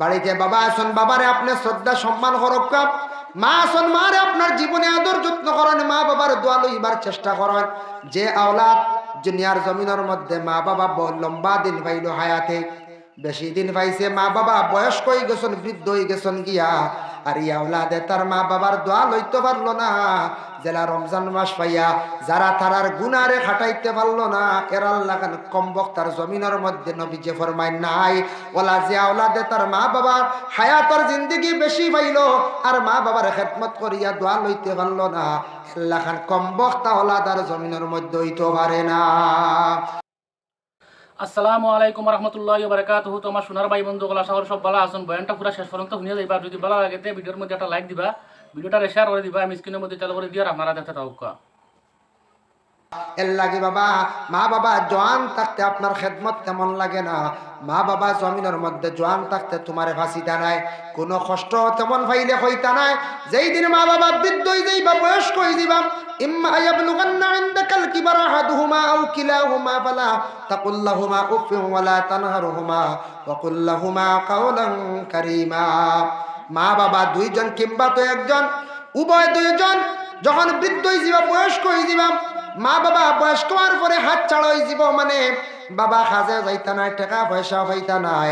বাড়িতে বাবা আসুন, বাবারে আপনি শ্রদ্ধা সম্মান হরক্কা। মা আসুন, মারে আপনার জীবনে আদর যত্ন করেন, মা বাবার দোয়া লইবার চেষ্টা করেন। যে আওলাদ দুনিয়ার জমিনের মধ্যে মা বাবা লম্বা দিন পাইল, হায়াতে বেশি দিন পাইছে, মা বাবা বয়স্ক হয়ে গেছেন, বৃদ্ধ হয়ে গেছেন গিয়া, আর ইয়া আওলাদে তার মা বাবার দোয়া লইতে পারলো না। জেলা রমজান মাস পাইয়া যারা তারার গুনারে খাটাইতে পারলো না, এরাল লাগান কমবক তার জমিনের মধ্যে নবী যে ফরমায় নাই, ওলা যে আওলাদে তার মা বাবার হায়াতর জিন্দেগি বেশি পাইল আর মা বাবার খেদমত করিয়া দোয়া লইতে পারলো না, আল্লাহ খান কমবক তা ওলাদার জমিনের মধ্যে হইতে পারে না। আসসালামু আলাইকুম রহমতুল্লাহি ওয়া বারাকাতুহু। তোমার সোনার ভাই বন্ধুগুলো আশা করি সব ভালো আছেন। বয়ানটা পুরো শেষ পর্যন্ত শুনিয়ে যাইবা। যদি ভালো লাগে ভিডিওর মধ্যে একটা লাইক দিবা, ভিডিওটা শেয়ার করে দিবা, আমি স্ক্রিনের মধ্যে চালু করে দিয়ে আপনারা দেখতে থাকুক। এর লাগে বাবা, মা বাবা জোয়ান থাকতে আপনার খেদমত তেমন লাগে না। মা বাবা জমিনের মধ্যে জোয়ান থাকতে তোমার ফাঁসিটা নাই, কোনো কষ্ট তেমন ফাইলে হইতা নাই। যেই দিন মা বাবা বৃদ্ধ হয়ে যাইবা, বয়স্ক হয়ে যাইবা, ইম্মা ইয়াবলুগান্না ইনদাকাল কিবারা আহাদুহুমা আও কিলাহুমা ফালা তাকুল লাহুমা উফফিন ওয়া লা তানহারহুমা ওয়া কুল লাহুমা কাওলান কারীমা। মা বাবা দুইজন কিংবা তো একজন, উভয় দুইজন যখন বৃদ্ধ হয়ে যাবা, বয়স্ক হয়ে যাবা, মা বাবা বয়স্ক হওয়ার পরে হাত ছাড়া হয়ে যাব, মানে বাবা কাজে যাইতা নাই, টাকা পয়সা পাইতা নাই,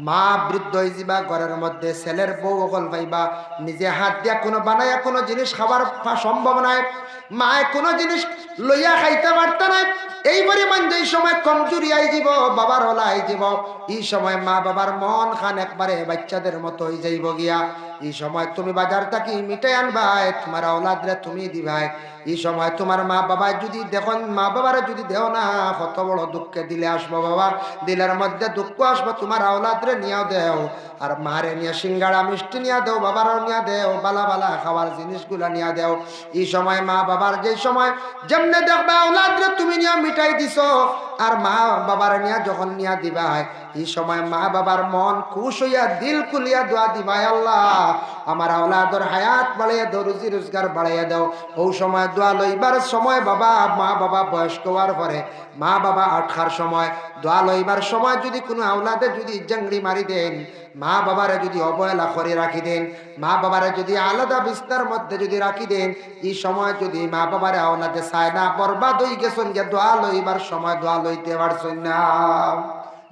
মা বৃদ্ধ হয়ে যাবা, ঘরের মধ্যে ছেলের বউ অকল পাইবা, নিজে হাত দিয়া কোনো বানাইয়া কোনো জিনিস খাবার সম্ভব নাই, মায় কোনো জিনিস লইয়া খাইতে পারত নাই। এই পরিমাণ যেই সময় কমজোরি আই যাব, বাবার হলা আই যাব, এই সময় মা বাবার মন খান একবারে বাচ্চাদের মতো হয়ে যাইব গিয়া। এই সময় তুমি বাজার থাকি মিঠাই আনবাই, তোমার আওলাদরে তুমি দিবাই। এই সময় তোমার মা বাবা যদি দেখুন, মা বাবারে যদি দেও না, কত বড় দুঃখে দিলে আসবো বাবা, দিলের মধ্যে দুঃখ আসবো। তোমার আওলাদরে নিয়েও দেও, আর মারে নিয়ে সিঙ্গাড়া মিষ্টি নিয়ে দেও, বাবারও নিয়ে দেও, বালা বালা খাওয়ার জিনিসগুলা নিয়ে দেও। এই সময় মা বাবার যে সময় যেমনে দেখবা আওলাদরে তুমি নিয়ে মিঠাই দিছ, আর মা বাবার নিয়ে যখন নিয়ে দিবাই, এই সময় মা বাবার মন খুশ হইয়া দিল খুলিয়া দোয়া দিবাই, আল্লাহ আমার আওলাদর হায়াত বাড়াইয়া দাও, রুজি রোজগার বাড়াইয়া দাও। ও সময় দোয়া লইবার সময় বাবা, মা বাবা বয়স্ক হওয়ার পরে মা বাবা আঠার সময়, দোয়া লইবার সময় যদি কোনো আওলাদে যদি জাংড়ি মারি দেন, মা বাবারে যদি অবহেলা করে রাখি দেন, মা বাবারে যদি আলাদা বিস্তার মধ্যে যদি রাখি দেন, এই সময় যদি মা বাবারে আওলাদে চায় না, বরবাদ হয়ে গেছেন গিয়ে, দোয়া লইবার সময় দোয়া লইতে পারছেন না।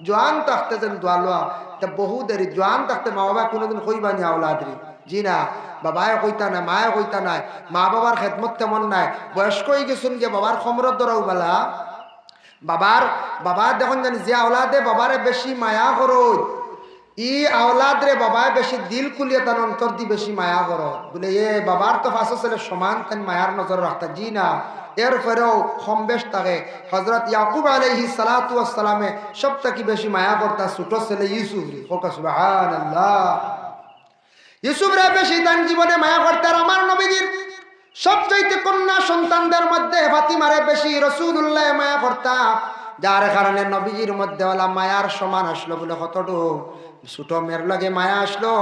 জোয়ান থাকতে যেন দোয়া লোয়া, তা বহু দেরি জোয়ান থাকতে মা বাবা কোনোদিন কইবানি আওলাদরি, জি না, বাবায় কইতা না, মায়ে কইতা নাই, মা বাবার খেদমত তেমন নাই, বয়স্ক হয়ে গেছেন গিয়ে, বাবার খমরত ধরাও বেলা, বাবা দেখুন জানি যে আওলাদে বাবারে বেশি মায়া করো, ই আওলাদ রে বাবায় বেশি দিল খুলিয়ে তার অন্তর দি বেশি মায়া করো, বলে এ বাবার তো ফাঁসো ছেলে সমান তেন মায়ার নজর রাখতা, জি না, এরপরেও কম বেশ থাকে। হজরত ইয়াকুব আলাইহিস সালাতু ওয়াস সালামে সব থেকে বেশি মায়া করতা ছোট ছেলে ইউসুফ রে, হোক সুবহানাল্লাহ। ইউসুফ রে বেশি তার জীবনে মায়া করতে, আর আমার নবীজির সবচাইতে কন্যা সন্তানদের মধ্যে ফাতিমারে বেশি রাসূলুল্লাহ মায়া করতা, যার কারণে নবীজির মধ্যে ওলা মায়ার সমান আসলো বলে কতটুকু ছোট মেয়ের লগে মায়া আসলো,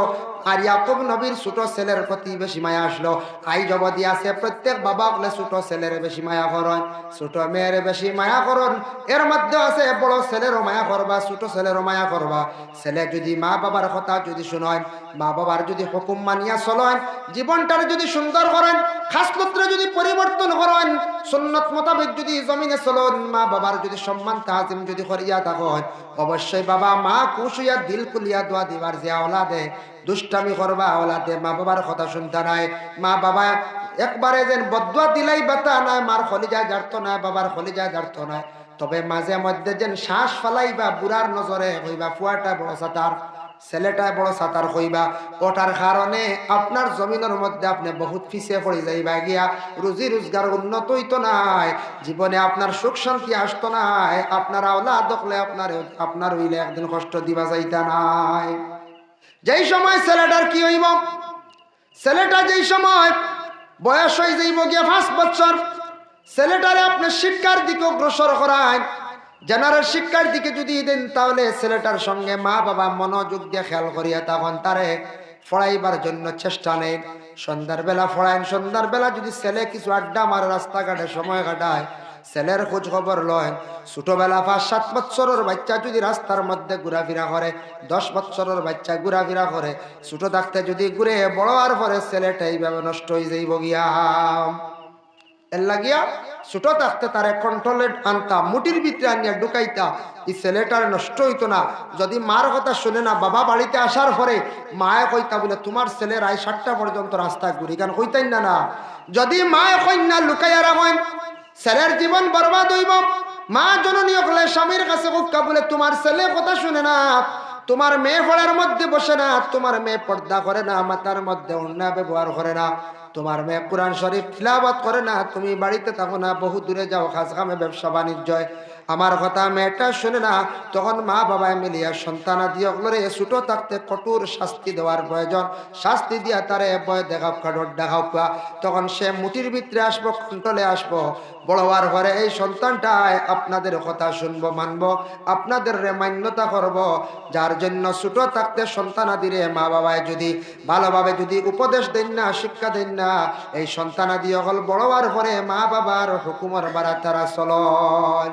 আর ইয়াকুব নবীর ছোট ছেলের প্রতি বেশি মায়া আসলো। আই জগতি আছে প্রত্যেক বাবা বলে ছোট ছেলের বেশি মায়া করন, ছোট মেয়ের বেশি মায়া করন, এর মধ্যে আছে বড় ছেলেরও মায়া করবা, ছোট ছেলেরও মায়া করবা। ছেলে যদি মা বাবার কথা যদি শুনেন, মা বাবার যদি হুকুম মানিয়া চলেন, জীবনটার যদি সুন্দর করেন, খাসলত্রে যদি পরিবর্তন করেন, সুন্নত মোতাবেক যদি জমিনে চলেন, মা বাবার যদি সম্মান তাজিম যদি করিয়া থাকেন, অবশ্যই বাবা মা খুশ হইয়া দিল খুলিয়া দোয়া দিবার। যে আওলাদে দুষ্টামি করবা, আওলাদে মা বাবার কথা শুনতে নাই, মা বাবা একবারে যেন বদুয়া দিলাই বাতা নাই, মার খলিজায় জারতো না, বাবার খলিজায় জারতো না, তবে মাঝে মধ্যে যেন শ্বাস ফালাইবা, বুড়ার নজরে হইবা, ফুয়াটা বড় সাতার, ছেলেটা বড় সাতার হইবা, ওটার কারণে আপনার জমিনের মধ্যে আপনি বহুত পিছিয়ে পড়ে যাইবা গিয়া, রুজি রোজগার উন্নত হইতো নাই, জীবনে আপনার সুখ শান্তি আসতো নাই, আপনার আওলাদ দেখলে আপনার হইলে একদিন কষ্ট দিবা যাইতা নাই। যেই সময় ছেলেটার কি হইব, ছেলেটা যেই সময় বয়স হয়ে যাইব গিয়া 5 বছর, ছেলেটারে আপনি শিক্ষার দিকে অগ্রসর করায়, জেনারেল শিক্ষার দিকে যদি দেন, তাহলে ছেলেটার সঙ্গে মা বাবা মনোযোগ দিয়ে খেয়াল করিয়া তখন তারে পড়াইবার জন্য চেষ্টা নেন। সন্ধ্যার বেলা পড়ায়, সন্ধ্যার বেলা যদি ছেলে কিছু আড্ডা মারে, রাস্তাঘাটে সময় কাটায়, ছেলের খোঁজ খবর লয়। ছোটবেলা 5-7 বছরের বাচ্চা যদি রাস্তার মধ্যে ঘোরাফেরা করে, 10 বছরের বাচ্চা ঘোরাফেরা করে, ছোট থাকতে যদি ঘুরে, বড় হওয়ার পরে ছেলেটা এইভাবে নষ্ট হয়ে যাইব গিয়া। এর লাগিয়া ছোট থাকতে তারে কন্ট্রোলে আনতা, মুটির ভিতরে আনিয়া ঢুকাইতা, এই ছেলেটার নষ্ট হইতো না। যদি মার কথা শুনে না, বাবা বাড়িতে আসার পরে মায়ে কইতা বলে তোমার ছেলে রায় 7টা পর্যন্ত রাস্তায় ঘুরি, কারণ কইতাই না না। যদি মায়ে কইনা লুকাইয়া রাখেন, ছেলের জীবন বরবাদ হইব। মা জননী হলে স্বামীর কাছে কুক্কা বলে তোমার ছেলে কথা শুনে না, তোমার মেয়ে ফলের মধ্যে বসে না, তোমার মেয়ে পর্দা করে না, মাথার মধ্যে ওড়না ব্যবহার করে না, তোমার মেয়ে কোরআন শরীফ তিলাওয়াত করে না, তুমি বাড়িতে থাকো না, বহু দূরে যাও কাজ কামে ব্যবসা বাণিজ্য, আমার কথা মেয়েটা শুনে না, তখন মা বাবায় মিলিয়া সন্তানাদি ওগুলোরে ছোট থাকতে কঠোর শাস্তি দেওয়ার প্রয়োজন। শাস্তি দিয়া তারে ভয় দেখাও, কাঠোর দেখাও, তখন সে মুঠির ভিতরে আসবো, কন্ট্রোলে আসবো। বড় হওয়ার পরে এই সন্তানটাই আপনাদের কথা শুনবো, মানবো, আপনাদের মান্যতা করব। যার জন্য ছোট থাকতে সন্তানাদিরে মা বাবায় যদি ভালোভাবে যদি উপদেশ দেন না, শিক্ষা দেন না, এই সন্তানাদি অকল বড় হওয়ার পরে মা বাবার হুকুমের বাড়া তারা চলন।